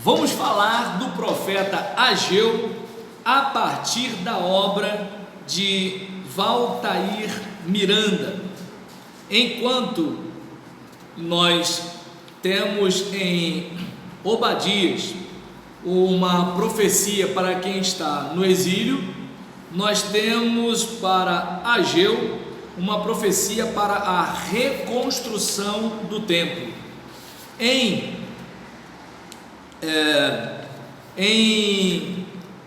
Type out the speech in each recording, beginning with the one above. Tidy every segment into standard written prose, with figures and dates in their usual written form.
Vamos falar do profeta Ageu a partir da obra de Valtair Miranda. Enquanto nós temos em Obadias uma profecia para quem está no exílio, nós temos para Ageu uma profecia para a reconstrução do templo. Em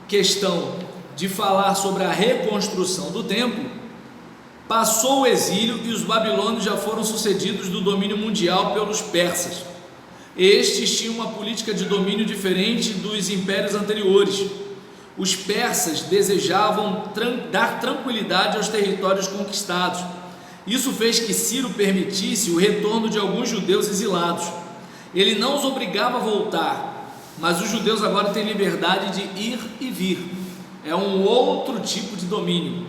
questão de falar sobre a reconstrução do templo, passou o exílio e os babilônios já foram sucedidos do domínio mundial pelos persas. Estes tinham uma política de domínio diferente dos impérios anteriores. Os persas desejavam dar tranquilidade aos territórios conquistados. Isso fez que Ciro permitisse o retorno de alguns judeus exilados. Ele não os obrigava a voltar, mas os judeus agora têm liberdade de ir e vir. É um outro tipo de domínio.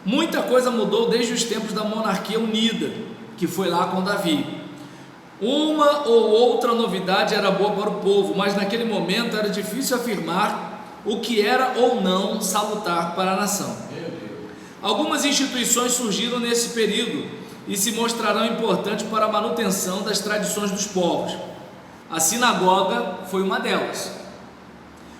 Muita coisa mudou desde os tempos da monarquia unida, que foi lá com Davi. Uma ou outra novidade era boa para o povo, mas naquele momento era difícil afirmar o que era ou não salutar para a nação. Algumas instituições surgiram nesse período e se mostrarão importantes para a manutenção das tradições dos povos. A sinagoga foi uma delas.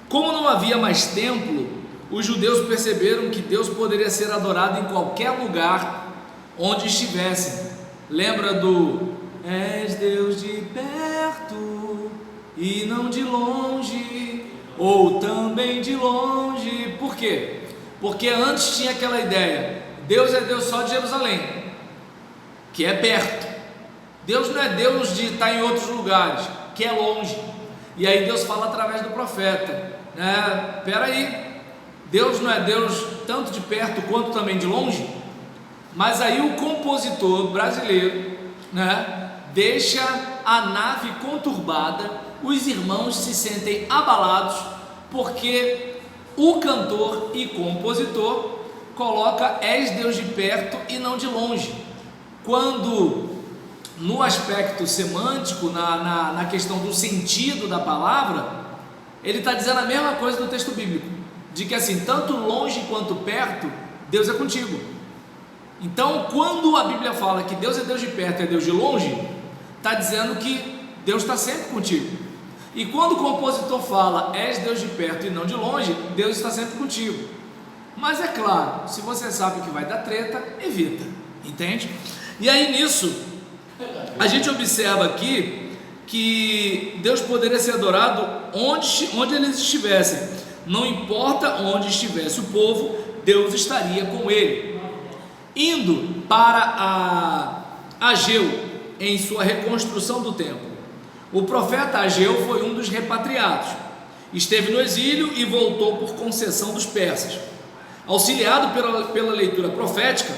Como não havia mais templo, os judeus perceberam que Deus poderia ser adorado em qualquer lugar onde estivessem. Lembra do "És Deus de perto e não de longe, ou também de longe"? Por quê? Porque antes tinha aquela ideia: Deus é Deus só de Jerusalém, que é perto. Deus não é Deus de estar em outros lugares, que é longe. E aí Deus fala através do profeta, né? Peraí, Deus não é Deus tanto de perto quanto também de longe? Mas aí o compositor brasileiro, né, deixa a nave conturbada, os irmãos se sentem abalados, porque o cantor e compositor coloca "És Deus de perto e não de longe", quando no aspecto semântico, na questão do sentido da palavra, ele está dizendo a mesma coisa do texto bíblico, de que assim, tanto longe quanto perto, Deus é contigo. Então, quando a Bíblia fala que Deus é Deus de perto e é Deus de longe, está dizendo que Deus está sempre contigo. E quando o compositor fala "És Deus de perto e não de longe", Deus está sempre contigo. Mas é claro, se você sabe que vai dar treta, evita, entende? E aí nisso, a gente observa aqui que Deus poderia ser adorado onde eles estivessem. Não importa onde estivesse o povo, Deus estaria com ele. Indo para Ageu em sua reconstrução do templo, o profeta Ageu foi um dos repatriados. Esteve no exílio e voltou por concessão dos persas. Auxiliado pela leitura profética,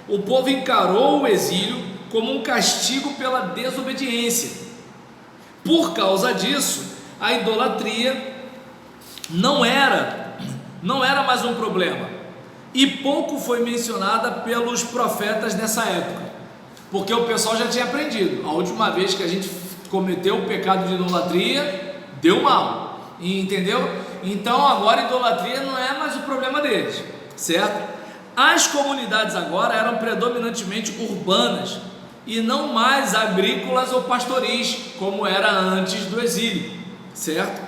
o povo encarou o exílio como um castigo pela desobediência. Por causa disso, a idolatria não era mais um problema, e pouco foi mencionada pelos profetas nessa época, porque o pessoal já tinha aprendido. A última vez que a gente cometeu o pecado de idolatria, deu mal, entendeu? Então agora a idolatria não é mais o problema deles, certo? As comunidades agora eram predominantemente urbanas e não mais agrícolas ou pastoris, como era antes do exílio, certo?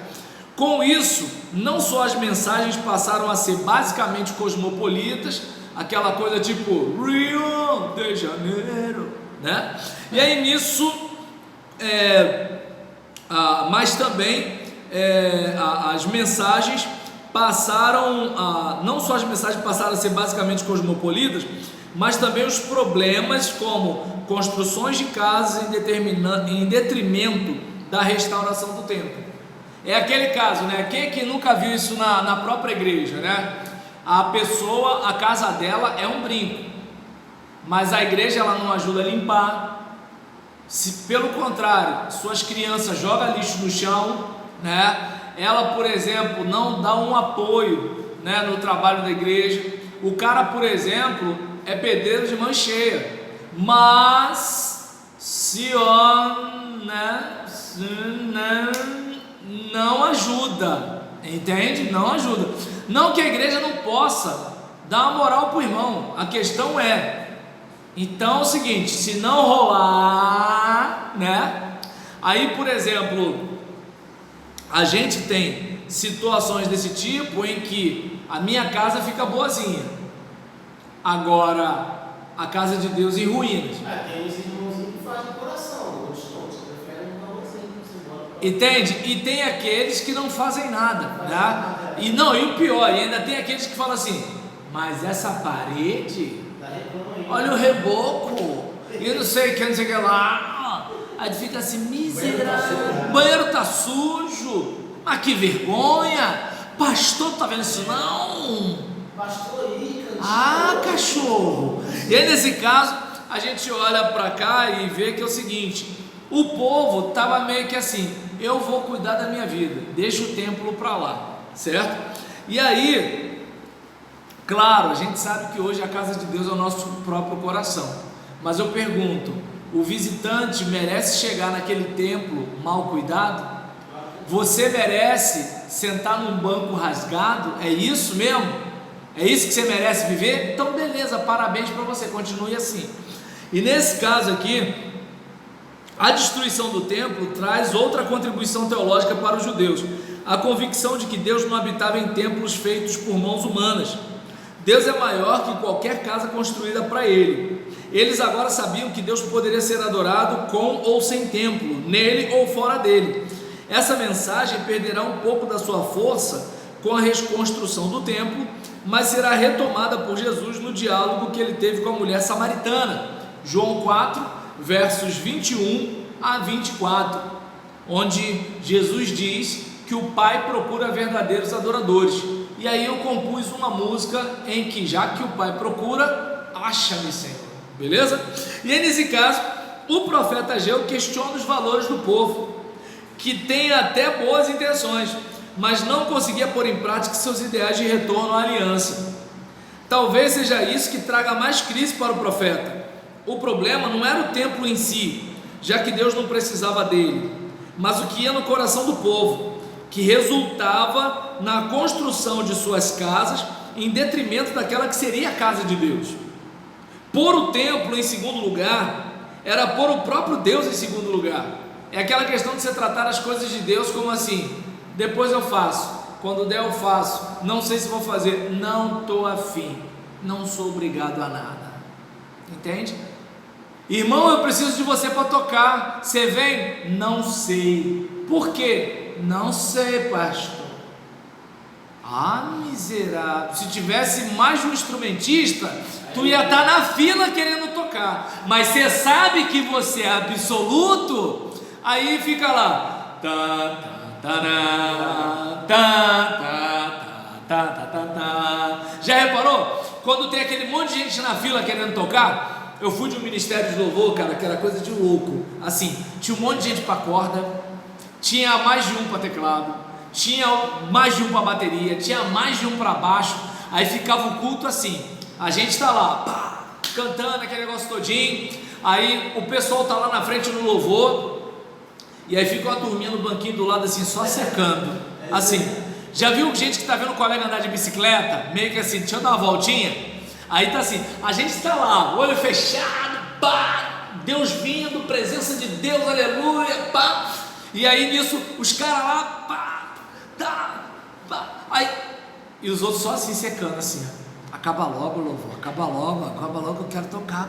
Com isso, não só as mensagens passaram a ser basicamente cosmopolitas, aquela coisa tipo Rio de Janeiro, né? E aí nisso, mas também as mensagens passaram não só as mensagens passaram a ser basicamente cosmopolitas, mas também os problemas, como construções de casas em detrimento da restauração do templo. É aquele caso, né? Quem é que nunca viu isso na própria igreja, né? A casa dela é um brinco, mas a igreja ela não ajuda a limpar. Se pelo contrário, suas crianças jogam lixo no chão, né? Ela, por exemplo, não dá um apoio, né, no trabalho da igreja. O cara, por exemplo, é pedreiro de mão cheia, mas se não ajuda, entende? Não ajuda. Não que a igreja não possa dar uma moral para o irmão, a questão é, então é o seguinte, se não rolar, né? Aí, por exemplo, a gente tem situações desse tipo em que a minha casa fica boazinha, agora a casa de Deus em ruínas. Tem uns irmãozinhos que fazem coração, outros não, você prefere um calorzinho, entende? E tem aqueles que não fazem nada, né? E não, e o pior, ainda tem aqueles que falam assim, mas essa parede, olha o reboco, e não sei o que, não sei o que lá. Aí fica assim, miserável, o banheiro tá sujo, mas que vergonha, pastor, tá vendo isso não? Pastor aí, cachorro. E aí nesse caso, a gente olha para cá e vê que é o seguinte, o povo tava meio que assim, eu vou cuidar da minha vida, deixa o templo para lá, certo? E aí, claro, a gente sabe que hoje a casa de Deus é o nosso próprio coração, mas eu pergunto, o visitante merece chegar naquele templo mal cuidado? Você merece sentar num banco rasgado? É isso mesmo? É isso que você merece viver? Então beleza, parabéns para você, continue assim. E nesse caso aqui, a destruição do templo traz outra contribuição teológica para os judeus, a convicção de que Deus não habitava em templos feitos por mãos humanas. Deus é maior que qualquer casa construída para Ele. Eles agora sabiam que Deus poderia ser adorado com ou sem templo, nele ou fora dele. Essa mensagem perderá um pouco da sua força com a reconstrução do templo, mas será retomada por Jesus no diálogo que ele teve com a mulher samaritana, João 4, versos 21 a 24, onde Jesus diz que o Pai procura verdadeiros adoradores. E aí eu compus uma música em que, já que o Pai procura, acha-me, Senhor, beleza? E aí nesse caso, o profeta Ageu questiona os valores do povo, que tem até boas intenções, mas não conseguia pôr em prática seus ideais de retorno à aliança. Talvez seja isso que traga mais crise para o profeta. O problema não era o templo em si, já que Deus não precisava dele, mas o que ia no coração do povo, que resultava na construção de suas casas em detrimento daquela que seria a casa de Deus. Pôr o templo em segundo lugar era pôr o próprio Deus em segundo lugar. É aquela questão de você tratar as coisas de Deus como assim, depois eu faço, quando der eu faço, não sei se vou fazer, não estou afim, não sou obrigado a nada, entende? Irmão, eu preciso de você para tocar, você vem? Não sei. Por quê? Não sei, pastor. Miserável, se tivesse mais de um instrumentista, tu ia estar na fila querendo tocar, mas você sabe que você é absoluto, aí fica lá, já reparou? Quando tem aquele monte de gente na fila querendo tocar, eu fui de um ministério de louvor, cara, que era coisa de louco, assim, tinha um monte de gente para corda, tinha mais de um para teclado, tinha mais de um para bateria, tinha mais de um para baixo, aí ficava o culto assim, a gente está lá, pá, cantando aquele negócio todinho, aí o pessoal está lá na frente no louvor, e aí fica uma turminha no banquinho do lado assim, só secando, assim, já viu gente que está vendo o colega andar de bicicleta, meio que assim, deixa eu dar uma voltinha, aí tá assim, a gente está lá, olho fechado, pá, Deus vindo, presença de Deus, aleluia, pá, e aí nisso, os caras lá, pá, pá, aí, e os outros só assim secando assim, acaba logo, louvor, acaba logo, eu quero tocar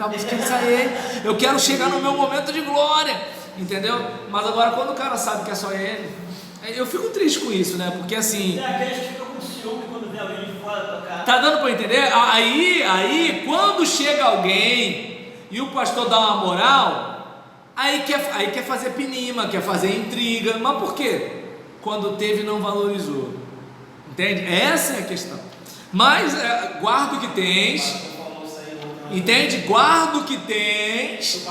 a música disso aí, eu quero chegar no meu momento de glória, entendeu? Mas agora quando o cara sabe que é só ele, eu fico triste com isso, né? Porque assim, aqueles que ficam com ciúme quando vê alguém de fora tocar. Tá dando para entender? Aí quando chega alguém e o pastor dá uma moral, aí quer fazer pinima, quer fazer intriga, mas por quê? Quando teve não valorizou, entende? Essa é a questão. Mas guarda o que tens, entende? Guarda o que tens,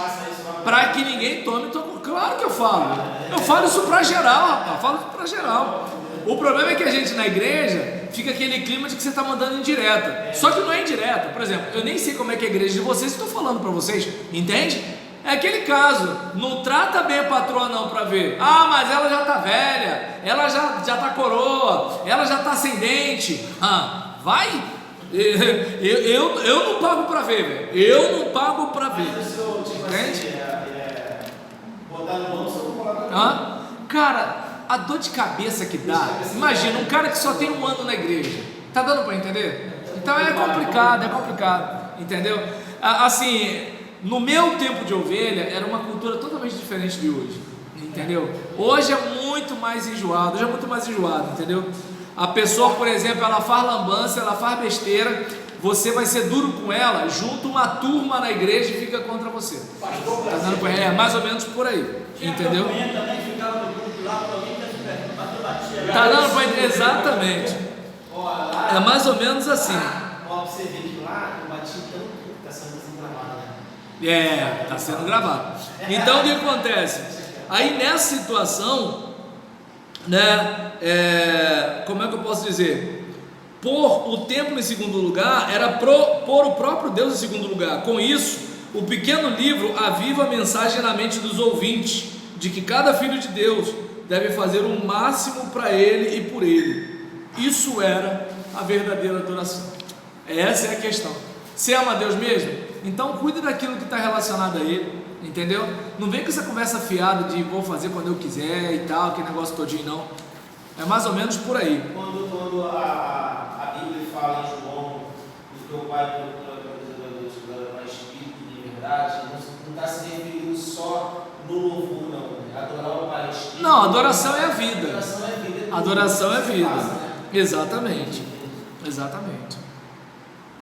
para que ninguém tome. Claro que eu falo isso para geral, rapaz, falo isso para geral. O problema é que a gente na igreja fica aquele clima de que você está mandando indireta, só que não é indireta. Por exemplo, eu nem sei como é que é a igreja de vocês, estou falando para vocês, entende? É aquele caso, não trata bem a patroa não para ver. Ah, mas ela já tá velha, ela já tá coroa, ela já tá sem dente. Ah, vai? Eu não pago para ver, velho. Eu não pago para ver. Entende? Botar no bolso ou colocar no Cara, a dor de cabeça que dá. Imagina, um cara que só tem um ano na igreja. Tá dando para entender? Então é complicado, entendeu? Assim, no meu tempo de ovelha era uma cultura totalmente diferente de hoje, entendeu? Hoje é muito mais enjoado, entendeu? A pessoa, por exemplo, ela faz lambança, ela faz besteira, você vai ser duro com ela, junta uma turma na igreja e fica contra você. Tá dando pra... É mais ou menos por aí, entendeu? Tá dando pra entender? Exatamente. É mais ou menos assim. Ó, você vê que lá eu bati tanto que tá sendo gravado, né? É, tá sendo gravado. Então o que acontece? Aí nessa situação, né? Como é que eu posso dizer? Pôr o templo em segundo lugar era pôr o próprio Deus em segundo lugar. Com isso, o pequeno livro aviva a mensagem na mente dos ouvintes de que cada filho de Deus deve fazer o máximo para ele e por ele. Isso era a verdadeira adoração. Essa é a questão. Você ama a Deus mesmo? Então cuide daquilo que está relacionado a Ele, entendeu? Não vem com essa conversa fiada de vou fazer quando eu quiser e tal, aquele negócio todinho não. É mais ou menos por aí. Quando a Bíblia fala em João, o teu Pai para espírito de verdade, não está se referindo só no louvor, não. Adorar o Pai espírito. Não, adoração é a vida. Adoração é vida. Adoração é vida. Faz, né? Exatamente.